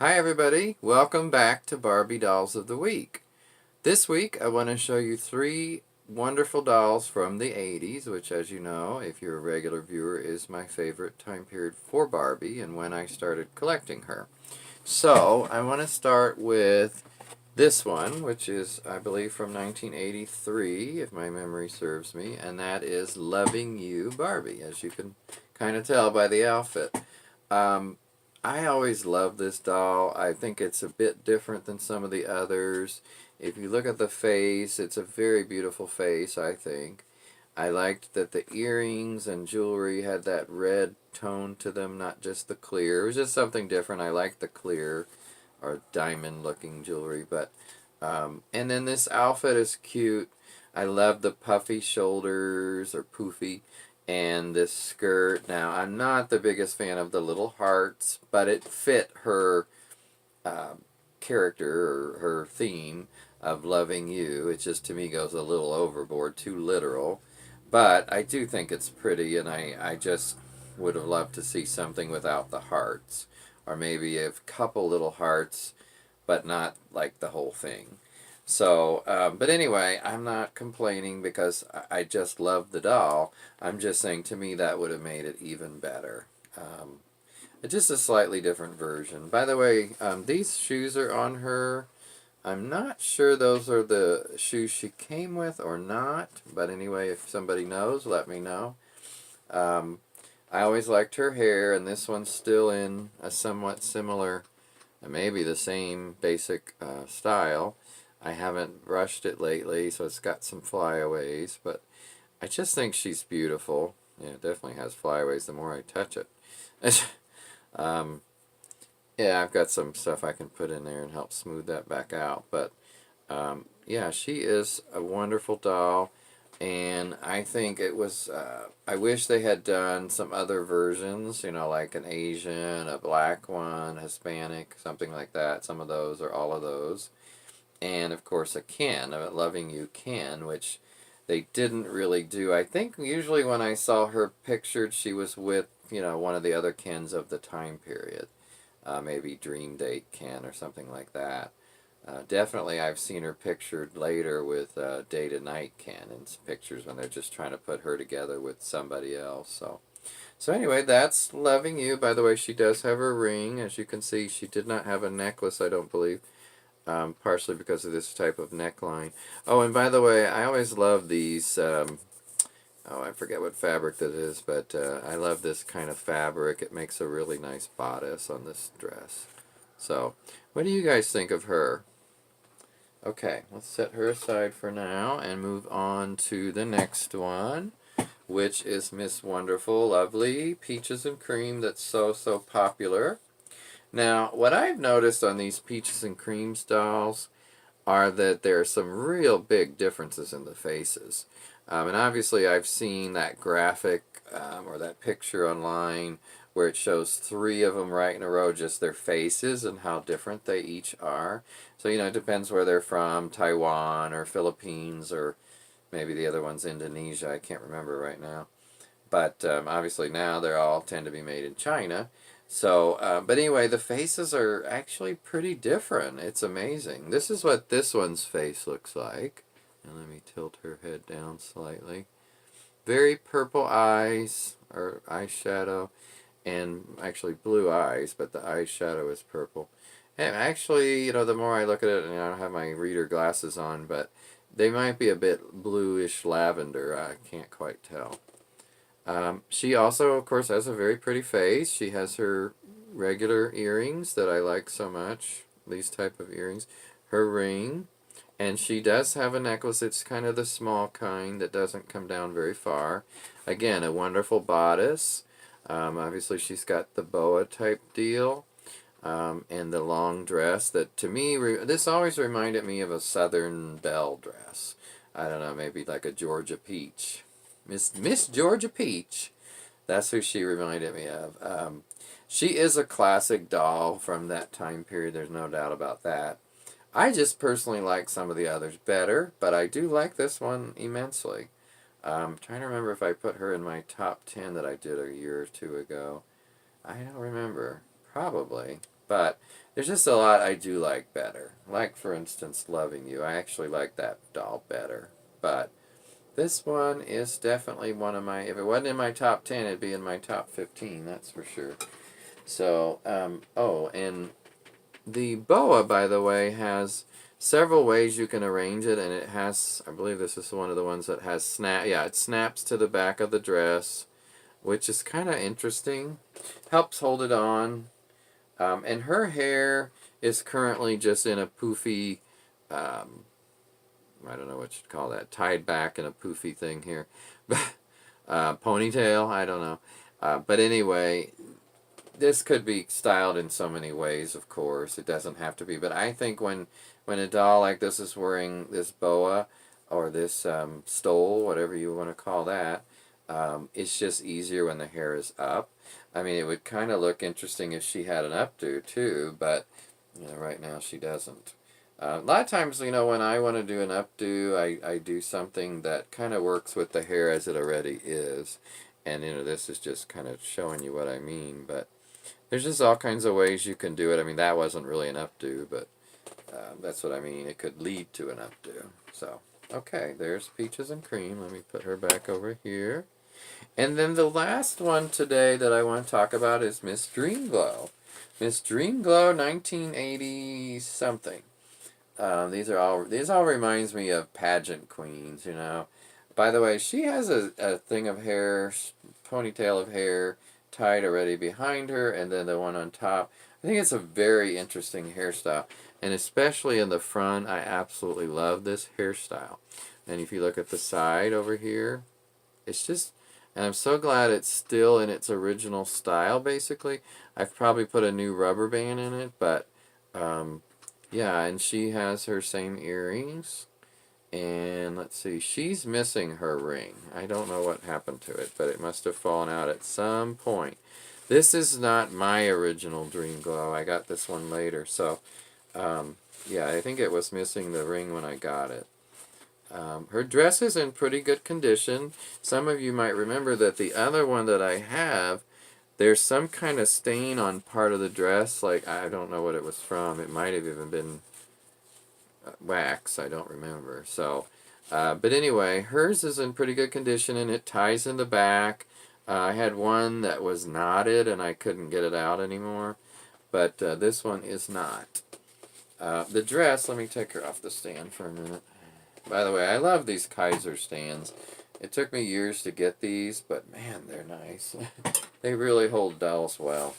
Hi everybody, welcome back to Barbie Dolls of the Week. This week I want to show you three wonderful dolls from the 80s, which as you know, if you're a regular viewer, is my favorite time period for Barbie and when I started collecting her. So I want to start with this one, which is I believe from 1983, if my memory serves me, and that is Loving You Barbie, as you can kind of tell by the outfit. Um, I always love this doll. I think it's a bit different than some of the others. If you look at the face, it's a very beautiful face, I think. I liked that the earrings and jewelry had that red tone to them, not just the clear. It was just something different. I liked the clear or diamond looking jewelry, but and then this outfit is cute. I love the puffy shoulders or poofy and this skirt. Now, I'm not the biggest fan of the little hearts, but it fit her uh, character or her theme of loving you. It just to me goes a little overboard, too literal. But I do think it's pretty, and I just would have loved to see something without the hearts. Or maybe a couple little hearts, but not like the whole thing. So, but anyway, I'm not complaining because I just love the doll. I'm just saying to me that would have made it even better. It's just a slightly different version. By the way, these shoes are on her. I'm not sure those are the shoes she came with or not, but anyway, if somebody knows, let me know. Um, I always liked her hair, and this one's still in a somewhat similar, maybe the same basic style. I haven't brushed it lately, so it's got some flyaways, but I just think she's beautiful. Yeah, it definitely has flyaways the more I touch it. um, yeah, I've got some stuff I can put in there and help smooth that back out, but yeah, she is a wonderful doll, and I think it was, I wish they had done some other versions, you know, like an Asian, a black one, Hispanic, something like that, some of those or all of those. And of course a Ken, a Loving You Ken, which they didn't really do. I think usually when I saw her pictured, she was with, you know, one of the other Kens of the time period. Maybe Dream Date Ken or something like that. Definitely I've seen her pictured later with Day to Night Ken in pictures when they're just trying to put her together with somebody else. So anyway, that's Loving You. By the way, she does have a ring. As you can see, she did not have a necklace, I don't believe. Partially because of this type of neckline. Oh, and by the way, I always love these, oh, I forget what fabric that is, but I love this kind of fabric. It makes a really nice bodice on this dress. So, what do you guys think of her? Okay, let's set her aside for now and move on to the next one, which is Miss Wonderful, Lovely, Peaches and Cream, that's so popular. Now, what I've noticed on these Peaches and Creams dolls are that there are some real big differences in the faces. And obviously I've seen that graphic or that picture online where it shows three of them right in a row, just their faces and how different they each are. So, you know, it depends where they're from, Taiwan or Philippines or maybe the other one's Indonesia, I can't remember right now. But obviously now they're all tend to be made in China. So, but anyway, the faces are actually pretty different. It's amazing. This is what this one's face looks like. And let me tilt her head down slightly. Very purple eyes, or eyeshadow, and actually blue eyes, but the eyeshadow is purple. And actually, you know, the more I look at it, and I don't have my reader glasses on, but they might be a bit bluish lavender. I can't quite tell. She also, of course, has a very pretty face. She has her regular earrings that I like so much, these type of earrings, her ring, and she does have a necklace. It's kind of the small kind that doesn't come down very far. Again, a wonderful bodice. Obviously, she's got the boa type deal, and the long dress that to me, this always reminded me of a Southern Belle dress. I don't know, maybe like a Georgia Peach. Miss Georgia Peach. That's who she reminded me of. She is a classic doll from that time period. There's no doubt about that. I just personally like some of the others better, but I do like this one immensely. I'm trying to remember if I put her in my top 10 that I did a year or two ago. I don't remember. Probably. But there's just a lot I do like better. Like, for instance, Loving You. I actually like that doll better. But this one is definitely one of my, if it wasn't in my top 10, it'd be in my top 15, that's for sure. So, oh, and the boa, by the way, has several ways you can arrange it, and it has, I believe this is one of the ones that has yeah, it snaps to the back of the dress, which is kind of interesting. Helps hold it on. And her hair is currently just in a poofy, um, I don't know what you'd call that, tied back in a poofy thing here. Ponytail, I don't know. But anyway, this could be styled in so many ways, of course. It doesn't have to be. But I think when a doll like this is wearing this boa or this stole, whatever you want to call that, it's just easier when the hair is up. I mean, it would kind of look interesting if she had an updo too, but right now she doesn't. A lot of times, when I want to do an updo, I do something that kind of works with the hair as it already is. And, this is just kind of showing you what I mean. But there's just all kinds of ways you can do it. I mean, that wasn't really an updo, but that's what I mean. It could lead to an updo. So, okay, there's Peaches and Cream. Let me put her back over here. And then the last one today that I want to talk about is Miss Dreamglow. Miss Dreamglow 1980 something. These all reminds me of pageant queens, By the way, she has a thing of hair, ponytail of hair tied already behind her, and then the one on top. I think it's a very interesting hairstyle, and especially in the front, I absolutely love this hairstyle. And if you look at the side over here, it's just, and I'm so glad it's still in its original style, basically. I've probably put a new rubber band in it, but yeah, and she has her same earrings. And let's see, she's missing her ring. I don't know what happened to it, but it must have fallen out at some point. This is not my original Dreamglow. I got this one later. So, yeah, I think it was missing the ring when I got it. Her dress is in pretty good condition. Some of you might remember that the other one that I have, there's some kind of stain on part of the dress. Like, I don't know what it was from. It might have even been wax. I don't remember. So, but anyway, hers is in pretty good condition, and it ties in the back. I had one that was knotted, and I couldn't get it out anymore. But this one is not. The dress, let me take her off the stand for a minute. By the way, I love these Kaiser stands. It took me years to get these, but man, they're nice. They really hold dolls well.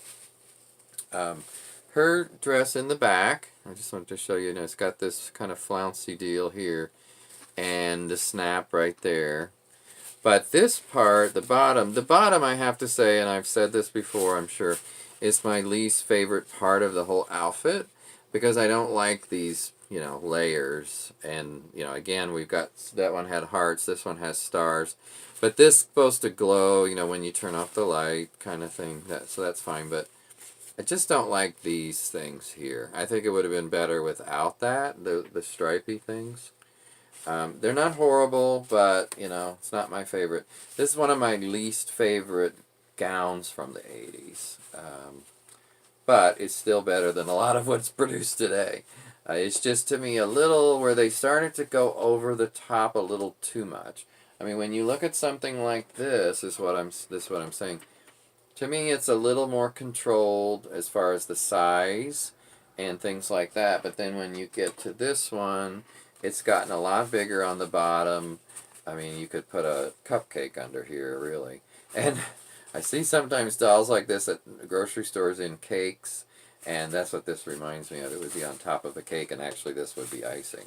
Her dress in the back, I just wanted to show you, it's got this kind of flouncy deal here, and the snap right there. But this part, the bottom I have to say, and I've said this before, I'm sure, is my least favorite part of the whole outfit, because I don't like these, layers. And, again, we've got, that one had hearts, this one has stars. But this is supposed to glow, when you turn off the light kind of thing. So that's fine, but I just don't like these things here. I think it would have been better without that, the stripy things. They're not horrible, but, it's not my favorite. This is one of my least favorite gowns from the 80s. But it's still better than a lot of what's produced today. It's just, to me, a little where they started to go over the top a little too much. I mean, when you look at something like this, is what I'm saying. To me, it's a little more controlled as far as the size and things like that. But then when you get to this one, it's gotten a lot bigger on the bottom. I mean, you could put a cupcake under here, really. And I see sometimes dolls like this at grocery stores in cakes, and that's what this reminds me of. It would be on top of a cake, and actually this would be icing.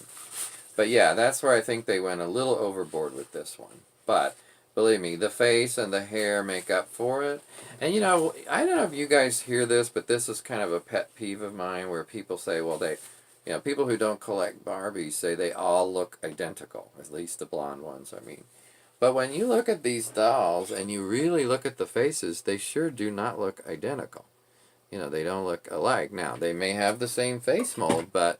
But yeah, that's where I think they went a little overboard with this one. But believe me, the face and the hair make up for it. And I don't know if you guys hear this, but this is kind of a pet peeve of mine where people say, well, people who don't collect Barbies say they all look identical, at least the blonde ones, I mean. But when you look at these dolls and you really look at the faces, they sure do not look identical. They don't look alike. Now, they may have the same face mold, but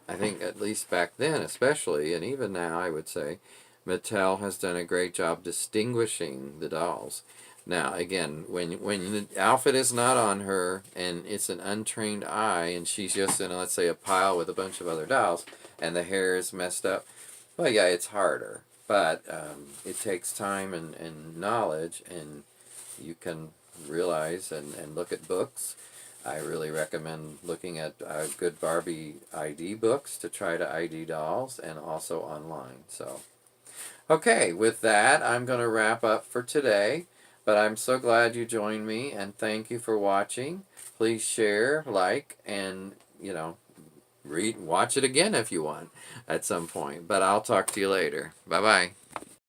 I think at least back then especially, and even now I would say, Mattel has done a great job distinguishing the dolls. Now, again, when the outfit is not on her and it's an untrained eye and she's just in, let's say, a pile with a bunch of other dolls and the hair is messed up, well, yeah, it's harder. But it takes time and knowledge, and you can realize and look at books. I really recommend looking at good Barbie ID books to try to ID dolls, and also online. So, okay, with that, I'm going to wrap up for today. But I'm so glad you joined me, and thank you for watching. Please share, like, and, watch it again if you want at some point. But I'll talk to you later. Bye-bye.